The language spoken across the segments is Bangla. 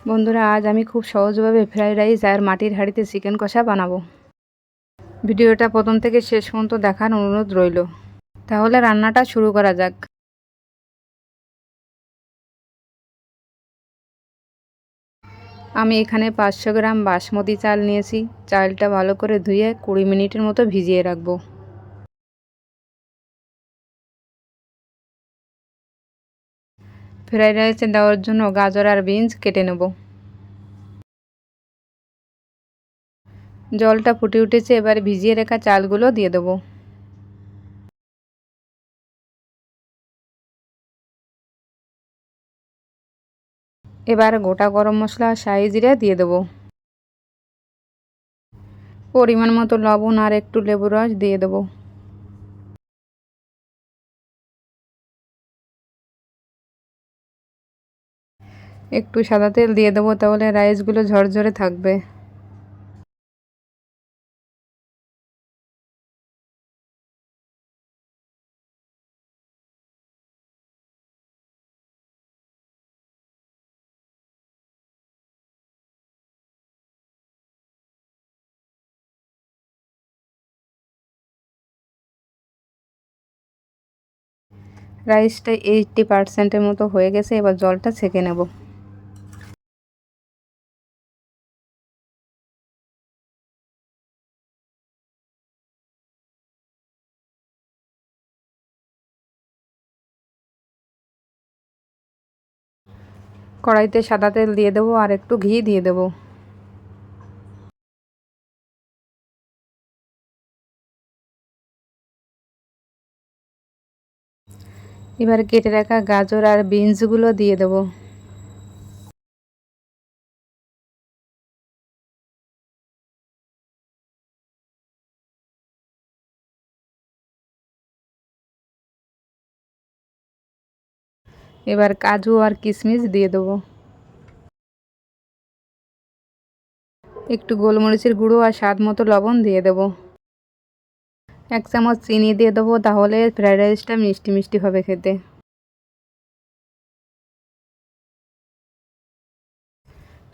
বন্ধুরা, আজ আমি খুব সহজভাবে ফ্রাইড রাইস আর মাটির হাঁড়িতে চিকেন কষা বানাবো। ভিডিওটা প্রথম থেকে শেষ পর্যন্ত দেখার অনুরোধ রইল। তাহলে রান্নাটা শুরু করা যাক। আমি এখানে 500 গ্রাম বাসমতি চাল নিয়েছি। চালটা ভালো করে ধুয়ে 20 মিনিটের মতো ভিজিয়ে রাখবো। ফ্রাইড রাইসে দেওয়ার জন্য গাজর আর বিনস কেটে নেব। জলটা ফুটে উঠেছে, এবার ভিজিয়ে রাখা চালগুলো দিয়ে দেবো। এবার গোটা গরম মশলা আর শাহি জিরা দিয়ে দেবো। পরিমাণ মতো লবণ আর একটু লেবুর রস দিয়ে দেবো। একটু সাদা তেল দিয়ে দেবো, তাহলে রাইসগুলো ঝরঝরে থাকবে। রাইসটা 80% মতো হয়ে গেছে, এবার জলটা ছেঁকে নেব। কড়াইতে সাদা তেল দিয়ে দেবো আর একটু ঘি দিয়ে দেবো। এবার কেটে রাখা গাজর আর বিনসগুলো দিয়ে দেবো। এবার কাজু আর কিশমিশ দিয়ে দেবো। একটু গোলমরিচের গুঁড়ো আর স্বাদ মতো লবণ দিয়ে দেবো। 1 চামচ চিনি দিয়ে দেবো, তাহলে ফ্রাইড রাইসটা মিষ্টি মিষ্টি হবে খেতে।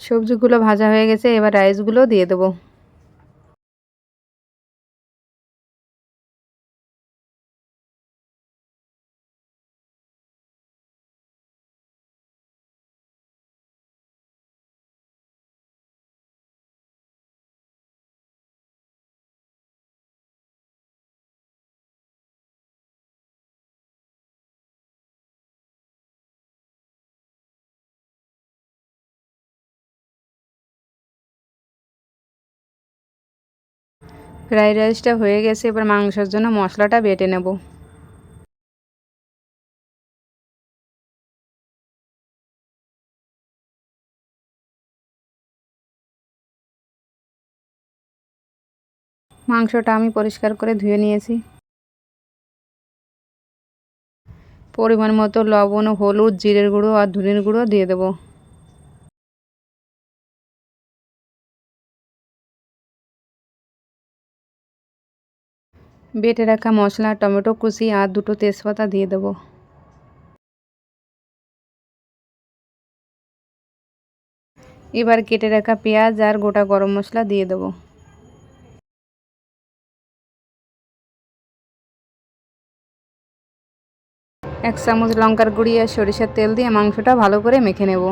সবজিগুলো ভাজা হয়ে গেছে, এবার রাইসগুলো দিয়ে দেবো। ফ্রাইড রাইসটা হয়ে গেছে, এবার মাংসের জন্য মশলাটা বেটে নেব। মাংসটা আমি পরিষ্কার করে ধুয়ে নিয়েছি। পরিমাণ মতো লবণ, হলুদ, জিরের গুঁড়ো আর ধনের গুঁড়ো দিয়ে দেবো। বেটে রাখা মশলা, টমেটো কুচি আর 2টো তেজপাতা দিয়ে দেবো। এবার কেটে রাখা পেঁয়াজ আর গোটা গরম মশলা দিয়ে দেবো। এক চামচ লঙ্কার গুঁড়ি আর সরিষার তেল দিয়ে মাংসটা ভালো করে মেখে নেব।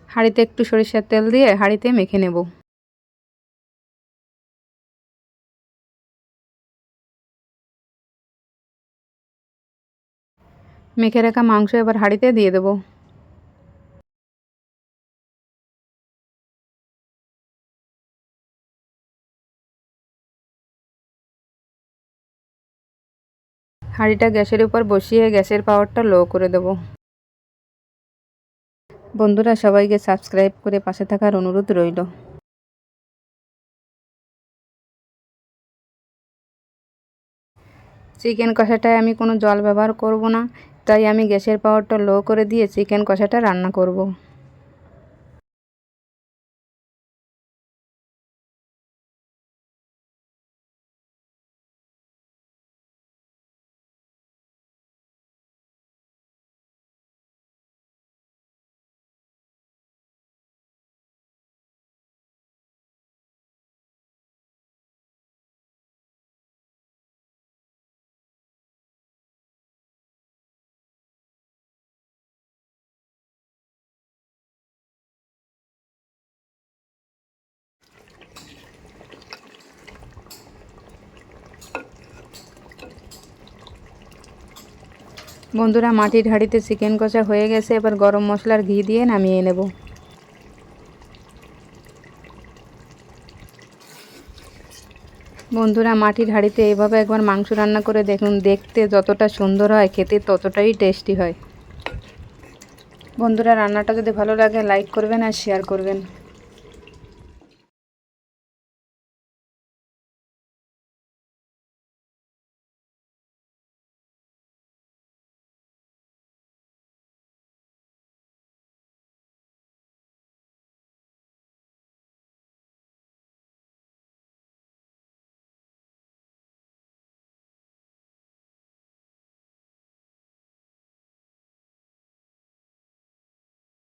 হাঁড়িতে একটু সরিষার তেল দিয়ে হাঁড়িতে মেখে নেব। মেখে রাখা মাংস এবার হাঁড়িতে দিয়ে দেবো। হাঁড়িটা গ্যাসের উপর বসিয়ে গ্যাসের পাওয়ারটা লো করে দেবো। বন্ধুরা, সবাইকে সাবস্ক্রাইব করে পাশে থাকার অনুরোধ রইল। চিকেন কষাটায় আমি কোনো জল ব্যবহার করব না, তাই আমি গ্যাসের পাওয়ারটা লো করে দিয়ে চিকেন কষাটা রান্না করব। বন্ধুরা, মাটির হাঁড়িতে চিকেন কষা হয়ে গেছে, এবার গরম মশলার ঘি দিয়ে নামিয়ে নেব। বন্ধুরা, মাটির হাঁড়িতে এইভাবে একবার মাংস রান্না করে দেখুন, দেখতে যতটা সুন্দর হয় খেতে ততটাই টেস্টি হয়। বন্ধুরা, রান্নাটা যদি ভালো লাগে লাইক করবেন আর শেয়ার করবেন।